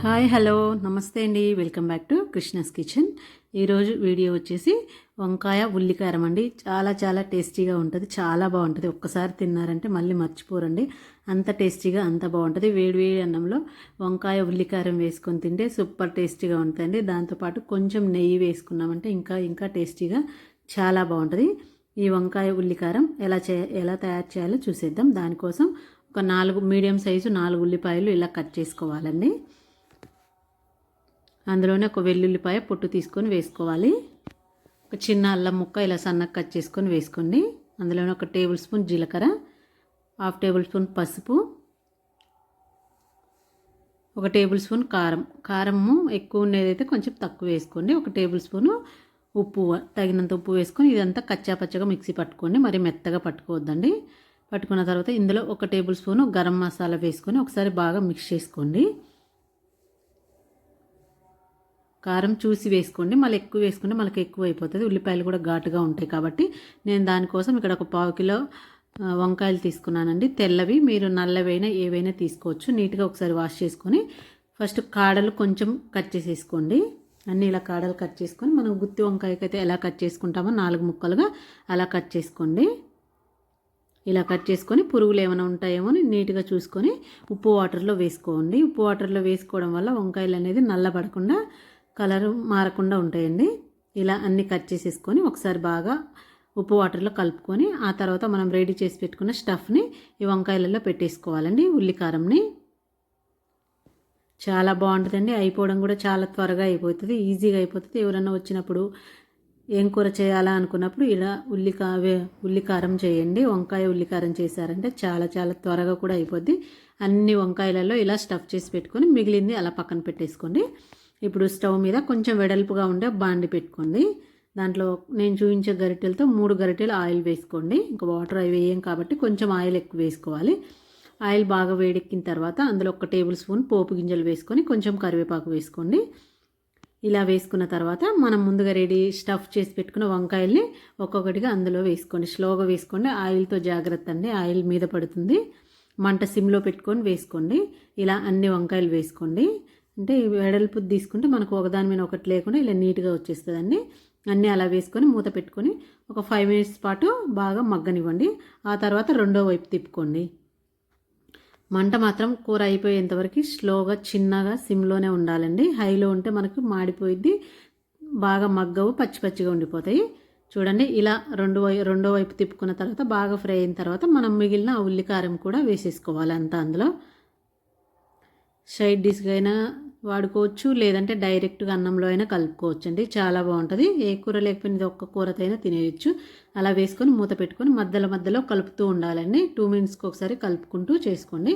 Hi hello నమస్తే అండి, welcome back to Krishna's kitchen. ఈరోజు వీడియో వచ్చేసి వంకాయ ఉల్లికారం అండి. చాలా చాలా టేస్టీగా ఉంటుంది, చాలా బాగుంటుంది. ఒక్కసారి తిన్నారంటే మళ్ళీ మర్చిపోరండి, అంత టేస్టీగా అంత బాగుంటుంది. వేడి వేడి అన్నంలో వంకాయ ఉల్లికారం వేసుకొని తింటే సూపర్ టేస్టీగా ఉంటుందండి. దాంతోపాటు కొంచెం నెయ్యి వేసుకున్నామంటే ఇంకా ఇంకా టేస్టీగా చాలా బాగుంటుంది. ఈ వంకాయ ఉల్లికారం ఎలా తయారు చేయాలో చూసేద్దాం. దానికోసం ఒక 4 మీడియం సైజు 4 ఉల్లిపాయలు ఇలా కట్ చేసుకోవాలండి. అందులోనే ఒక వెల్లుల్లిపాయ పొట్టు తీసుకొని వేసుకోవాలి. ఒక చిన్న అల్లం ముక్క ఇలా సన్నగా కట్ చేసుకొని వేసుకోండి. అందులోనే ఒక టేబుల్ స్పూన్ జీలకర్ర, 1/2 టేబుల్ స్పూన్ పసుపు, 1 టేబుల్ స్పూన్ కారము ఎక్కువ ఉండేదైతే కొంచెం తక్కువ వేసుకోండి. 1 టేబుల్ స్పూను ఉప్పు, తగినంత ఉప్పు వేసుకొని ఇదంతా కచ్చా పచ్చగా మిక్సీ పట్టుకోండి. మరి మెత్తగా పట్టుకోవద్దండి. పట్టుకున్న తర్వాత ఇందులో 1 టేబుల్ స్పూను గరం మసాలా వేసుకొని ఒకసారి బాగా మిక్స్ చేసుకోండి. కారం చూసి వేసుకోండి, మళ్ళీ ఎక్కువ వేసుకుంటే మనకి ఎక్కువ అయిపోతుంది. ఉల్లిపాయలు కూడా ఘాటుగా ఉంటాయి కాబట్టి నేను దానికోసం ఇక్కడ ఒక 1/2 కిలో వంకాయలు తీసుకున్నానండి. తెల్లవి, మీరు నల్లవైనా ఏవైనా తీసుకోవచ్చు. నీట్గా ఒకసారి వాష్ చేసుకొని ఫస్ట్ కాడలు కొంచెం కట్ చేసేసుకోండి. అన్నీ ఇలా కాడలు కట్ చేసుకొని మనం గుత్తి వంకాయకి అయితే ఎలా కట్ చేసుకుంటామో 4 ముక్కలుగా అలా కట్ చేసుకోండి. ఇలా కట్ చేసుకొని పురుగులు ఏమైనా ఉంటాయేమో అని నీట్గా చూసుకొని ఉప్పు వాటర్లో వేసుకోండి. ఉప్పు వాటర్లో వేసుకోవడం వల్ల వంకాయలు అనేది నల్లబడకుండా కలర్ మారకుండా ఉంటాయండి. ఇలా అన్నీ కట్ చేసేసుకొని ఒకసారి బాగా ఉప్పు వాటర్లో కలుపుకొని ఆ తర్వాత మనం రెడీ చేసి పెట్టుకున్న స్టఫ్ని ఈ వంకాయలలో పెట్టేసుకోవాలండి. ఉల్లికారంని చాలా బాగుంటుందండి. అయిపోవడం కూడా చాలా త్వరగా అయిపోతుంది, ఈజీగా అయిపోతుంది. ఎవరైనా వచ్చినప్పుడు ఏం కూర చేయాలా అనుకున్నప్పుడు ఇలా ఉల్లికారం చేయండి. వంకాయ ఉల్లికారం చేశారంటే చాలా చాలా త్వరగా కూడా అయిపోద్ది. అన్ని వంకాయలలో ఇలా స్టఫ్ చేసి పెట్టుకొని మిగిలింది అలా పక్కన పెట్టేసుకోండి. ఇప్పుడు స్టవ్ మీద కొంచెం వెడల్పుగా ఉండే బాండి పెట్టుకోండి. దాంట్లో నేను చూపించే గరిటెలతో 3 గరిటెలు ఆయిల్ వేసుకోండి. ఇంకా వాటర్ అవి వేయం కాబట్టి కొంచెం ఆయిల్ ఎక్కువ వేసుకోవాలి. ఆయిల్ బాగా వేడెక్కిన తర్వాత అందులో 1 టేబుల్ స్పూన్ పోపు గింజలు వేసుకొని కొంచెం కరివేపాకు వేసుకోండి. ఇలా వేసుకున్న తర్వాత మనం ముందుగా స్టఫ్ చేసి పెట్టుకున్న వంకాయల్ని ఒక్కొక్కటిగా అందులో వేసుకోండి. స్లోగా వేసుకోండి, ఆయిల్తో జాగ్రత్త అండి, ఆయిల్ మీద పడుతుంది. మంట సిమ్లో పెట్టుకొని వేసుకోండి. ఇలా అన్ని వంకాయలు వేసుకోండి. అంటే వెడల్పు తీసుకుంటే మనకు ఒకదాని మీద ఒకటి లేకుండా ఇలా నీట్గా వచ్చేస్తుందండి. అన్నీ అలా వేసుకొని మూత పెట్టుకొని ఒక 5 మినిట్స్ పాటు బాగా మగ్గనివ్వండి. ఆ తర్వాత రెండో వైపు తిప్పుకోండి. మంట మాత్రం కూర అయిపోయేంతవరకు స్లోగా చిన్నగా సిమ్లోనే ఉండాలండి. హైలో ఉంటే మనకు మాడిపోయిద్ది, బాగా మగ్గవు, పచ్చి పచ్చిగా ఉండిపోతాయి. చూడండి, ఇలా రెండో వైపు తిప్పుకున్న తర్వాత బాగా ఫ్రై అయిన తర్వాత మనం మిగిలిన ఉల్లికారం కూడా వేసేసుకోవాలి అంతా అందులో. సైడ్ డిష్గా అయినా వాడుకోవచ్చు, లేదంటే డైరెక్ట్గా అన్నంలో అయినా కలుపుకోవచ్చు అండి. చాలా బాగుంటుంది. ఏ కూర లేకపోయినా ఇది ఒక్క కూరతో అయినా తినేయచ్చు. అలా వేసుకొని మూత పెట్టుకొని మధ్యలో కలుపుతూ ఉండాలండి. 2 మినిట్స్కి ఒకసారి కలుపుకుంటూ చేసుకోండి.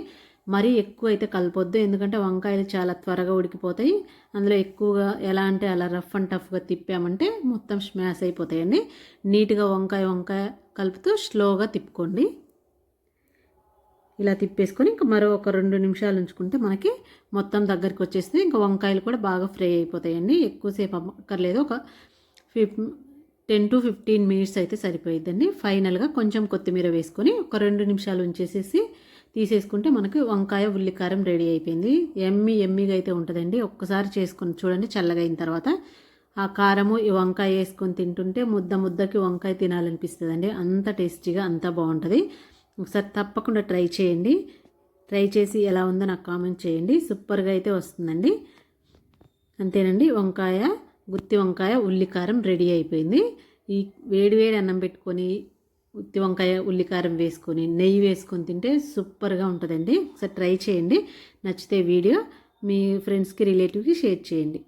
మరీ ఎక్కువ అయితే కలపొద్దు, ఎందుకంటే వంకాయలు చాలా త్వరగా ఉడికిపోతాయి. అందులో ఎక్కువగా ఎలా అంటే అలా రఫ్ అండ్ టఫ్గా తిప్పామంటే మొత్తం స్మాష్ అయిపోతాయండి. నీట్గా వంకాయ కలుపుతూ స్లోగా తిప్పుకోండి. ఇలా తిప్పేసుకొని ఇంకా మరో ఒక 2 నిమిషాలు ఉంచుకుంటే మనకి మొత్తం దగ్గరికి వచ్చేస్తుంది. ఇంకా వంకాయలు కూడా బాగా ఫ్రై అయిపోతాయండి. ఎక్కువసేపు అక్కర్లేదు, ఒక 10 to 15 మినిట్స్ అయితే సరిపోయిద్దండి. ఫైనల్గా కొంచెం కొత్తిమీర వేసుకొని ఒక 2 నిమిషాలు ఉంచేసేసి తీసేసుకుంటే మనకి వంకాయ ఉల్లికారం రెడీ అయిపోయింది. ఎమ్మీగా అయితే ఉంటుందండి. ఒక్కసారి చేసుకొని చూడండి. చల్లగా అయిన తర్వాత ఆ కారము ఈ వంకాయ వేసుకొని తింటుంటే ముద్దకి వంకాయ తినాలనిపిస్తుందండి. అంత టేస్టీగా అంత బాగుంటుంది. ఒకసారి తప్పకుండా ట్రై చేయండి. ట్రై చేసి ఎలా ఉందో నాకు కామెంట్ చేయండి. సూపర్గా అయితే వస్తుందండి. అంతేనండి, గుత్తి వంకాయ ఉల్లికారం రెడీ అయిపోయింది. ఈ వేడి అన్నం పెట్టుకొని గుత్తి వంకాయ ఉల్లికారం వేసుకొని నెయ్యి వేసుకొని తింటే సూపర్గా ఉంటుందండి. ఒకసారి ట్రై చేయండి. నచ్చితే వీడియో మీ ఫ్రెండ్స్కి రిలేటివ్కి షేర్ చేయండి.